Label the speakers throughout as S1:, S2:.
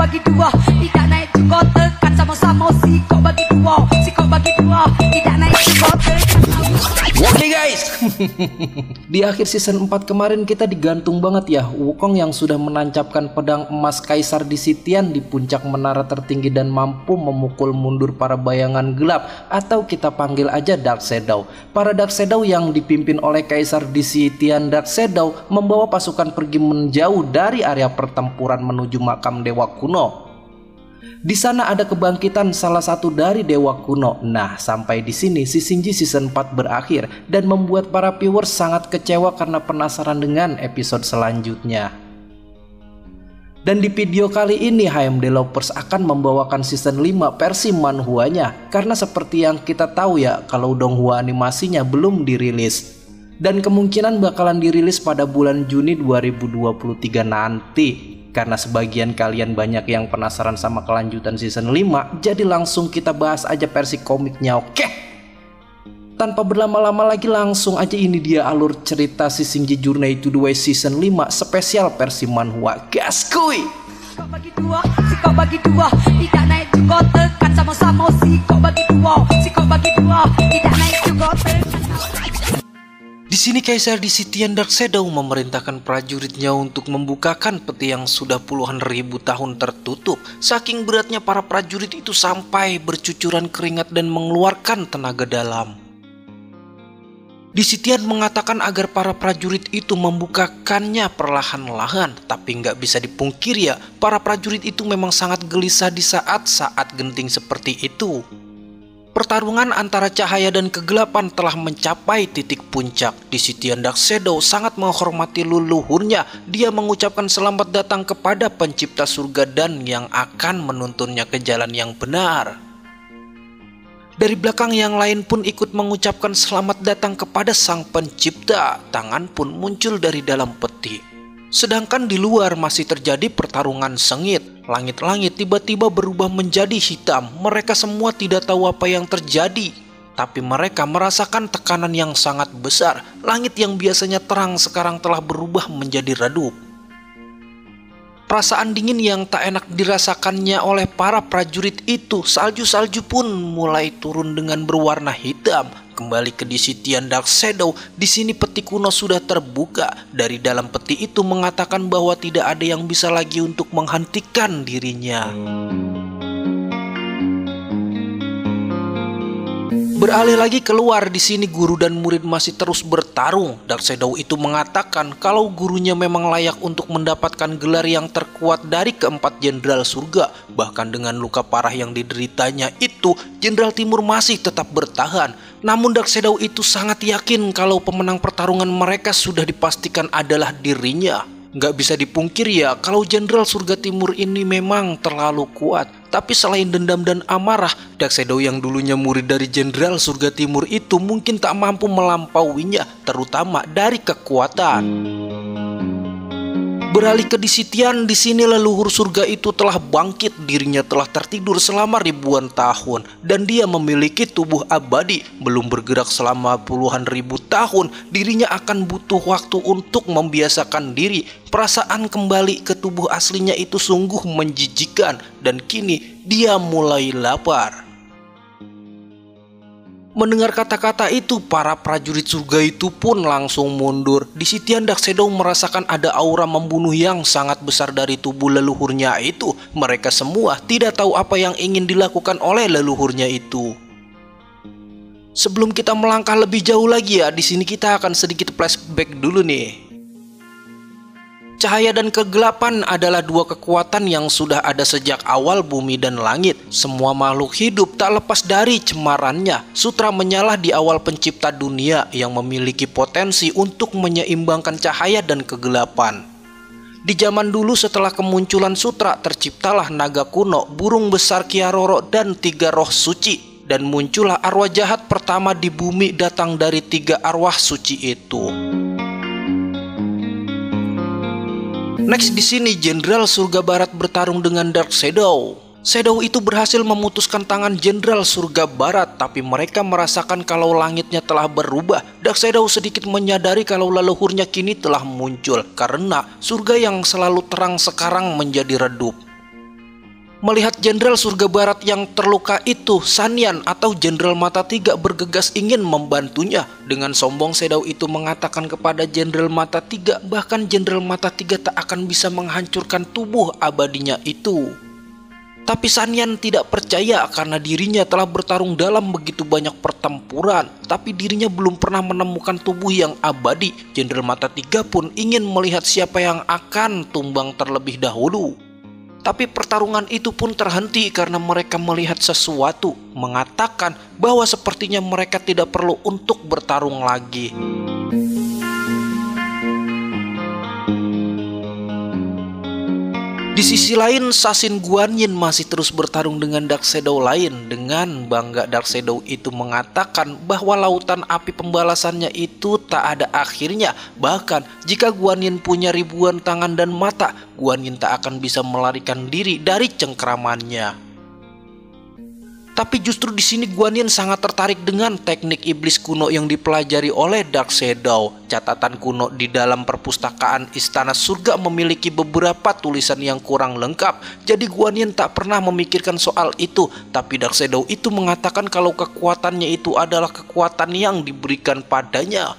S1: bagi dua, tidak naik juga tekan sama-sama sikok bagi dua, sikok bagi dua, tidak naik juga tekan.
S2: Oke guys, di akhir season 4 kemarin kita digantung banget ya Wukong yang sudah menancapkan pedang emas Kaisar di Sitian di puncak menara tertinggi dan mampu memukul mundur para bayangan gelap atau kita panggil aja Dark Shadow. Para Dark Shadow yang dipimpin oleh Kaisar di Sitian Dark Shadow membawa pasukan pergi menjauh dari area pertempuran menuju makam dewa kuno. Di sana ada kebangkitan salah satu dari dewa kuno. Nah, sampai di sini si Shinji season 4 berakhir dan membuat para viewers sangat kecewa karena penasaran dengan episode selanjutnya. Dan di video kali ini HMD Lovers akan membawakan season 5 versi manhwanya karena seperti yang kita tahu ya kalau donghua animasinya belum dirilis. Dan kemungkinan bakalan dirilis pada bulan Juni 2023 nanti. Karena sebagian kalian banyak yang penasaran sama kelanjutan season 5, jadi langsung kita bahas aja versi komiknya, oke? Tanpa berlama-lama lagi langsung aja ini dia alur cerita si Shinji Journey to the West season 5 spesial versi manhwa. Gas kuy!
S1: Sikok bagi dua, sikok bagi dua, tidak naik juga tekan sama-sama sikok bagi dua, sikok bagi dua, tidak naik juga tekan.
S2: Di sini Kaisar di Sitian Dark Shadow memerintahkan prajuritnya untuk membukakan peti yang sudah puluhan ribu tahun tertutup. Saking beratnya para prajurit itu sampai bercucuran keringat dan mengeluarkan tenaga dalam. Di Sitian mengatakan agar para prajurit itu membukakannya perlahan-lahan. Tapi nggak bisa dipungkiri ya, para prajurit itu memang sangat gelisah di saat-saat genting seperti itu. Pertarungan antara cahaya dan kegelapan telah mencapai titik puncak. Di Sitian Dark Shadow sangat menghormati leluhurnya. Dia mengucapkan selamat datang kepada pencipta surga dan yang akan menuntunnya ke jalan yang benar. Dari belakang yang lain pun ikut mengucapkan selamat datang kepada sang pencipta. Tangan pun muncul dari dalam peti. Sedangkan di luar masih terjadi pertarungan sengit. Langit-langit tiba-tiba berubah menjadi hitam. Mereka semua tidak tahu apa yang terjadi. Tapi mereka merasakan tekanan yang sangat besar. Langit yang biasanya terang sekarang telah berubah menjadi redup. Perasaan dingin yang tak enak dirasakannya oleh para prajurit itu. Salju-salju pun mulai turun dengan berwarna hitam. Kembali ke di Sitian Dark Shadow, di sini peti kuno sudah terbuka. Dari dalam peti itu mengatakan bahwa tidak ada yang bisa lagi untuk menghentikan dirinya. Beralih lagi keluar, di sini guru dan murid masih terus bertarung. Dark Shadow itu mengatakan kalau gurunya memang layak untuk mendapatkan gelar yang terkuat dari keempat jenderal surga. Bahkan dengan luka parah yang dideritanya itu, Jenderal Timur masih tetap bertahan. Namun Dark Shadow itu sangat yakin kalau pemenang pertarungan mereka sudah dipastikan adalah dirinya. Nggak bisa dipungkiri ya kalau Jenderal Surga Timur ini memang terlalu kuat. Tapi selain dendam dan amarah, Dark Shadow yang dulunya murid dari Jenderal Surga Timur itu mungkin tak mampu melampauinya, terutama dari kekuatan. Beralih ke di Sitian, di sini leluhur surga itu telah bangkit. Dirinya telah tertidur selama ribuan tahun dan dia memiliki tubuh abadi. Belum bergerak selama puluhan ribu tahun, dirinya akan butuh waktu untuk membiasakan diri. Perasaan kembali ke tubuh aslinya itu sungguh menjijikan dan kini dia mulai lapar. Mendengar kata-kata itu, para prajurit surga itu pun langsung mundur. Di Sitian Dark Shadow merasakan ada aura membunuh yang sangat besar dari tubuh leluhurnya itu. Mereka semua tidak tahu apa yang ingin dilakukan oleh leluhurnya itu. Sebelum kita melangkah lebih jauh lagi ya, di sini kita akan sedikit flashback dulu nih. Cahaya dan kegelapan adalah dua kekuatan yang sudah ada sejak awal bumi dan langit. Semua makhluk hidup tak lepas dari cemarannya. Sutra menyalah di awal pencipta dunia yang memiliki potensi untuk menyeimbangkan cahaya dan kegelapan. Di zaman dulu setelah kemunculan sutra, terciptalah naga kuno, burung besar Kiaroro, dan 3 roh suci. Dan muncullah arwah jahat pertama di bumi datang dari 3 arwah suci itu. Next di sini Jenderal Surga Barat bertarung dengan Dark Shadow. Shadow itu berhasil memutuskan tangan Jenderal Surga Barat, tapi mereka merasakan kalau langitnya telah berubah. Dark Shadow sedikit menyadari kalau leluhurnya kini telah muncul karena surga yang selalu terang sekarang menjadi redup. Melihat Jenderal Surga Barat yang terluka itu, Sanyan atau Jenderal Mata Tiga bergegas ingin membantunya. Dengan sombong Shadow itu mengatakan kepada Jenderal Mata Tiga bahkan Jenderal Mata Tiga tak akan bisa menghancurkan tubuh abadinya itu. Tapi Sanyan tidak percaya karena dirinya telah bertarung dalam begitu banyak pertempuran, tapi dirinya belum pernah menemukan tubuh yang abadi. Jenderal Mata Tiga pun ingin melihat siapa yang akan tumbang terlebih dahulu. Tapi pertarungan itu pun terhenti karena mereka melihat sesuatu, mengatakan bahwa sepertinya mereka tidak perlu untuk bertarung lagi. Di sisi lain, Sasin Guanyin masih terus bertarung dengan Dark Shadow lain. Dengan bangga Dark Shadow itu mengatakan bahwa lautan api pembalasannya itu tak ada akhirnya. Bahkan jika Guanyin punya ribuan tangan dan mata, Guanyin tak akan bisa melarikan diri dari cengkramannya. Tapi justru di sini Guanyin sangat tertarik dengan teknik iblis kuno yang dipelajari oleh Dark Shadow. Catatan kuno di dalam perpustakaan Istana Surga memiliki beberapa tulisan yang kurang lengkap. Jadi Guanyin tak pernah memikirkan soal itu. Tapi Dark Shadow itu mengatakan kalau kekuatannya itu adalah kekuatan yang diberikan padanya.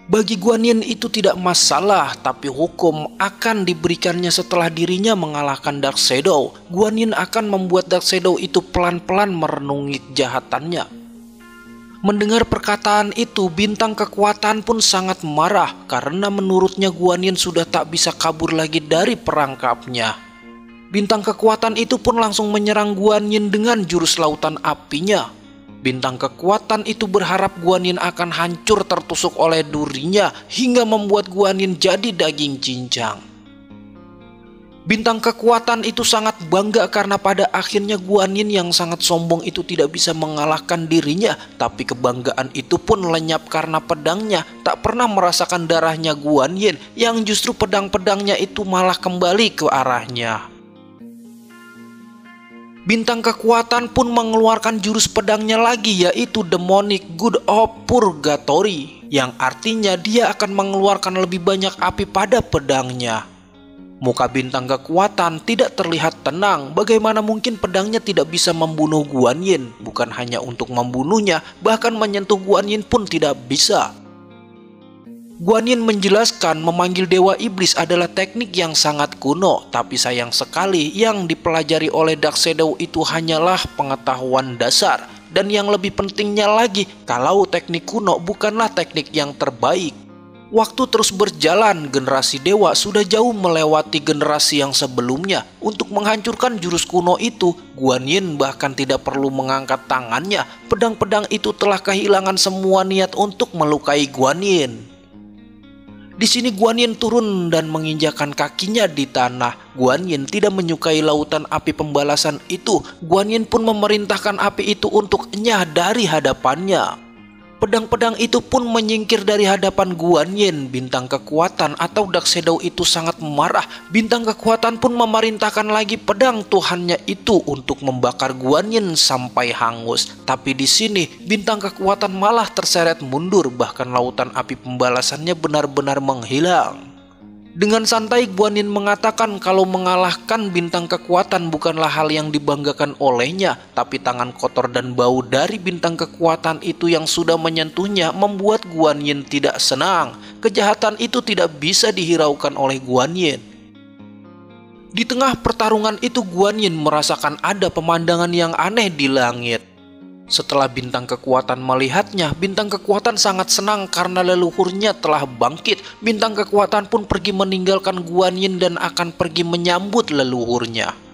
S2: Bagi Guanyin itu tidak masalah, tapi hukum akan diberikannya setelah dirinya mengalahkan Dark Shadow. Guanyin akan membuat Dark Shadow itu pelan-pelan merenungi kejahatannya. Mendengar perkataan itu, bintang kekuatan pun sangat marah karena menurutnya Guanyin sudah tak bisa kabur lagi dari perangkapnya. Bintang kekuatan itu pun langsung menyerang Guanyin dengan jurus lautan apinya. Bintang kekuatan itu berharap Guanyin akan hancur tertusuk oleh durinya hingga membuat Guanyin jadi daging cincang. Bintang kekuatan itu sangat bangga karena pada akhirnya Guanyin yang sangat sombong itu tidak bisa mengalahkan dirinya. Tapi kebanggaan itu pun lenyap karena pedangnya tak pernah merasakan darahnya Guanyin, yang justru pedang-pedangnya itu malah kembali ke arahnya. Bintang kekuatan pun mengeluarkan jurus pedangnya lagi, yaitu Demonic God of Purgatory, yang artinya dia akan mengeluarkan lebih banyak api pada pedangnya. Muka bintang kekuatan tidak terlihat tenang. Bagaimana mungkin pedangnya tidak bisa membunuh Guanyin? Bukan hanya untuk membunuhnya, bahkan menyentuh Guanyin pun tidak bisa. Guanyin menjelaskan memanggil Dewa Iblis adalah teknik yang sangat kuno, tapi sayang sekali yang dipelajari oleh Dark Shadow itu hanyalah pengetahuan dasar. Dan yang lebih pentingnya lagi, kalau teknik kuno bukanlah teknik yang terbaik. Waktu terus berjalan, generasi dewa sudah jauh melewati generasi yang sebelumnya. Untuk menghancurkan jurus kuno itu, Guanyin bahkan tidak perlu mengangkat tangannya. Pedang-pedang itu telah kehilangan semua niat untuk melukai Guanyin. Di sini Guanyin turun dan menginjakan kakinya di tanah. Guanyin tidak menyukai lautan api pembalasan itu. Guanyin pun memerintahkan api itu untuk enyah dari hadapannya. Pedang-pedang itu pun menyingkir dari hadapan Guanyin. Bintang kekuatan atau Dark Shadow itu sangat marah. Bintang kekuatan pun memerintahkan lagi pedang Tuhannya itu untuk membakar Guanyin sampai hangus. Tapi di sini bintang kekuatan malah terseret mundur, bahkan lautan api pembalasannya benar-benar menghilang. Dengan santai Guanyin mengatakan kalau mengalahkan bintang kekuatan bukanlah hal yang dibanggakan olehnya, tapi tangan kotor dan bau dari bintang kekuatan itu yang sudah menyentuhnya membuat Guanyin tidak senang. Kejahatan itu tidak bisa dihiraukan oleh Guanyin. Di tengah pertarungan itu Guanyin merasakan ada pemandangan yang aneh di langit. Setelah bintang kekuatan melihatnya, bintang kekuatan sangat senang karena leluhurnya telah bangkit. Bintang kekuatan pun pergi meninggalkan Guanyin dan akan pergi menyambut leluhurnya.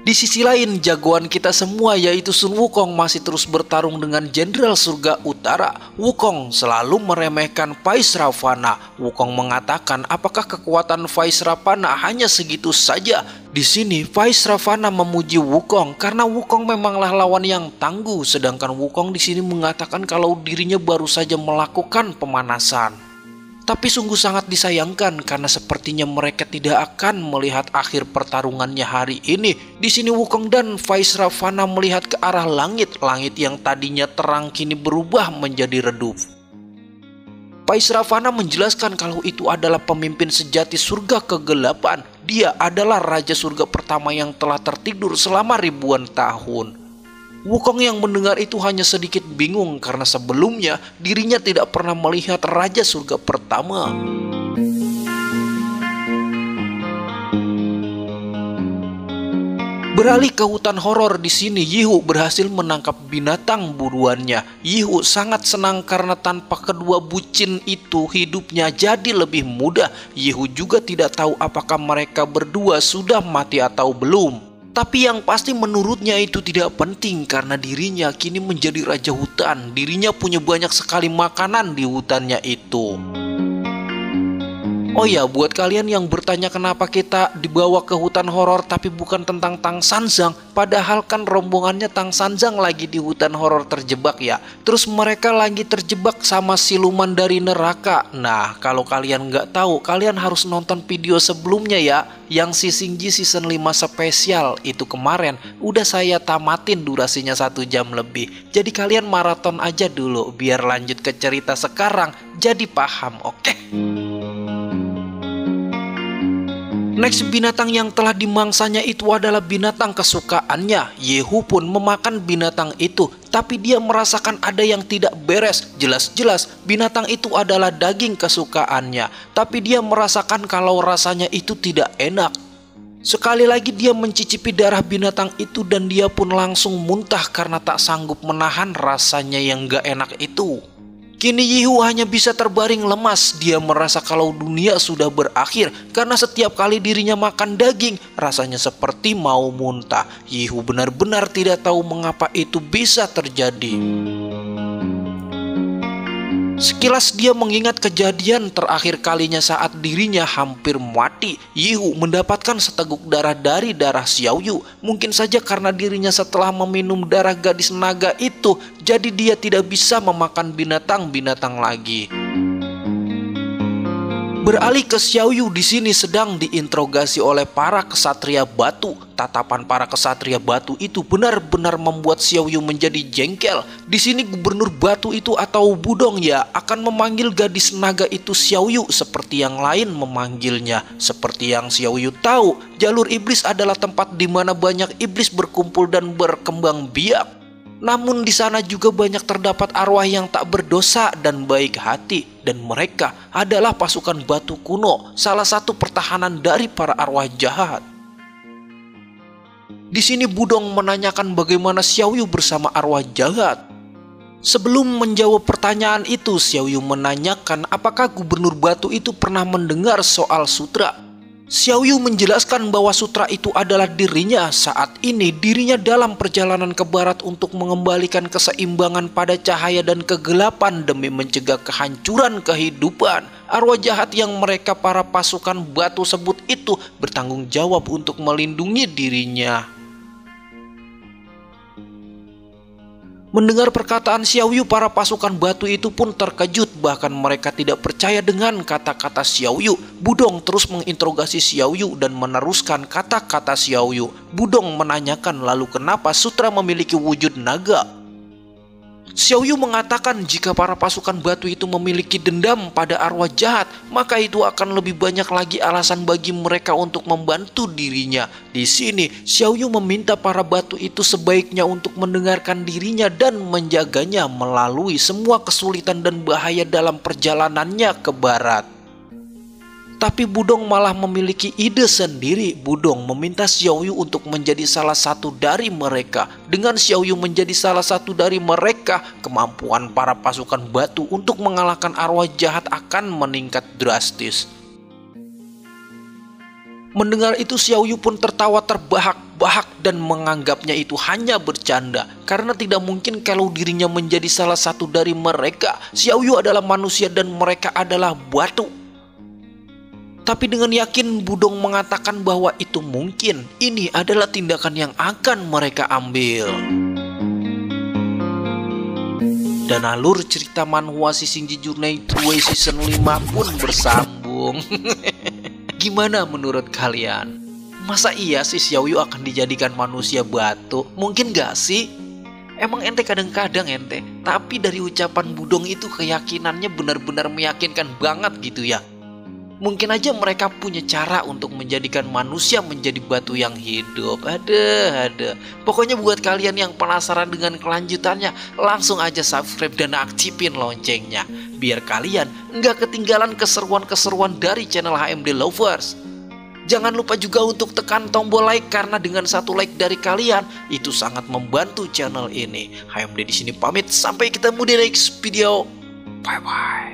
S2: Di sisi lain, jagoan kita semua yaitu Sun Wukong masih terus bertarung dengan Jenderal Surga Utara. Wukong selalu meremehkan Vaisravana. Wukong mengatakan apakah kekuatan Vaisravana hanya segitu saja. Di sini Vaisravana memuji Wukong karena Wukong memanglah lawan yang tangguh, sedangkan Wukong di sini mengatakan kalau dirinya baru saja melakukan pemanasan. Tapi sungguh sangat disayangkan karena sepertinya mereka tidak akan melihat akhir pertarungannya hari ini. Di sini Wukong dan Vaisravana melihat ke arah langit. Langit yang tadinya terang kini berubah menjadi redup. Vaisravana menjelaskan kalau itu adalah pemimpin sejati surga kegelapan. dia adalah Raja Surga pertama yang telah tertidur selama ribuan tahun. Wukong yang mendengar itu hanya sedikit bingung karena sebelumnya dirinya tidak pernah melihat Raja Surga pertama. Beralih ke hutan horor di sini, Yihu berhasil menangkap binatang buruannya. Yihu sangat senang karena tanpa kedua bucin itu hidupnya jadi lebih mudah. Yihu juga tidak tahu apakah mereka berdua sudah mati atau belum. Tapi yang pasti menurutnya itu tidak penting karena dirinya kini menjadi raja hutan. Dirinya punya banyak sekali makanan di hutannya itu. Oh ya, buat kalian yang bertanya kenapa kita dibawa ke hutan horor tapi bukan tentang Tang Sanzang, padahal kan rombongannya Tang Sanzang lagi di hutan horor terjebak ya. Terus mereka lagi terjebak sama siluman dari neraka. Nah, kalau kalian nggak tahu, kalian harus nonton video sebelumnya ya, yang si Singji season 5 spesial itu kemarin udah saya tamatin durasinya 1 jam lebih. Jadi kalian maraton aja dulu biar lanjut ke cerita sekarang jadi paham, oke? Next, binatang yang telah dimangsanya itu adalah binatang kesukaannya. Yehu pun memakan binatang itu, tapi dia merasakan ada yang tidak beres. Jelas-jelas binatang itu adalah daging kesukaannya, tapi dia merasakan kalau rasanya itu tidak enak. Sekali lagi dia mencicipi darah binatang itu dan dia pun langsung muntah karena tak sanggup menahan rasanya yang gak enak itu. Kini Yihu hanya bisa terbaring lemas. Dia merasa kalau dunia sudah berakhir karena setiap kali dirinya makan daging rasanya seperti mau muntah. Yihu benar-benar tidak tahu mengapa itu bisa terjadi. Sekilas dia mengingat kejadian terakhir kalinya saat dirinya hampir mati. Yihu mendapatkan seteguk darah dari darah Xiaoyu. Mungkin saja karena dirinya setelah meminum darah gadis naga itu, jadi dia tidak bisa memakan binatang-binatang lagi. Beralih ke Xiaoyu, di sini sedang diinterogasi oleh para kesatria batu. Tatapan para kesatria batu itu benar-benar membuat Xiaoyu menjadi jengkel. Di sini gubernur batu itu atau Budong ya akan memanggil gadis naga itu Xiaoyu seperti yang lain memanggilnya. Seperti yang Xiaoyu tahu, jalur iblis adalah tempat di mana banyak iblis berkumpul dan berkembang biak. Namun di sana juga banyak terdapat arwah yang tak berdosa dan baik hati, dan mereka adalah pasukan batu kuno, salah satu pertahanan dari para arwah jahat. Di sini Budong menanyakan bagaimana Xiaoyu bersama arwah jahat. Sebelum menjawab pertanyaan itu, Xiaoyu menanyakan apakah gubernur batu itu pernah mendengar soal sutra. Xiaoyu menjelaskan bahwa sutra itu adalah dirinya. Saat ini dirinya dalam perjalanan ke barat untuk mengembalikan keseimbangan pada cahaya dan kegelapan demi mencegah kehancuran kehidupan. Arwah jahat yang mereka para pasukan batu sebut itu bertanggung jawab untuk melindungi dirinya. Mendengar perkataan Xiaoyu, para pasukan batu itu pun terkejut. Bahkan mereka tidak percaya dengan kata-kata Xiaoyu. Budong terus menginterogasi Xiaoyu dan meneruskan kata-kata Xiaoyu. Budong menanyakan lalu kenapa sutra memiliki wujud naga. Xiaoyu mengatakan jika para pasukan batu itu memiliki dendam pada arwah jahat, maka itu akan lebih banyak lagi alasan bagi mereka untuk membantu dirinya. Di sini, Xiaoyu meminta para batu itu sebaiknya untuk mendengarkan dirinya dan menjaganya melalui semua kesulitan dan bahaya dalam perjalanannya ke barat. Tapi Budong malah memiliki ide sendiri. Budong meminta Xiaoyu untuk menjadi salah satu dari mereka. Dengan Xiaoyu menjadi salah satu dari mereka, kemampuan para pasukan batu untuk mengalahkan arwah jahat akan meningkat drastis. Mendengar itu Xiaoyu pun tertawa terbahak-bahak dan menganggapnya itu hanya bercanda. Karena tidak mungkin kalau dirinya menjadi salah satu dari mereka. Xiaoyu adalah manusia dan mereka adalah batu. Tapi dengan yakin Budong mengatakan bahwa itu mungkin. Ini adalah tindakan yang akan mereka ambil. Dan alur cerita manhwa Shinji Journey True Season 5 pun bersambung. Gimana menurut kalian? Masa iya sih Xiaoyu akan dijadikan manusia batu? Mungkin gak sih? Emang ente kadang-kadang ente. Tapi dari ucapan Budong itu keyakinannya benar-benar meyakinkan banget gitu ya. Mungkin aja mereka punya cara untuk menjadikan manusia menjadi batu yang hidup. Ada. Pokoknya buat kalian yang penasaran dengan kelanjutannya, langsung aja subscribe dan aktifin loncengnya, biar kalian nggak ketinggalan keseruan-keseruan dari channel HMD Lovers. Jangan lupa juga untuk tekan tombol like, karena dengan satu like dari kalian itu sangat membantu channel ini. HMD di sini pamit, sampai ketemu di next video. Bye bye.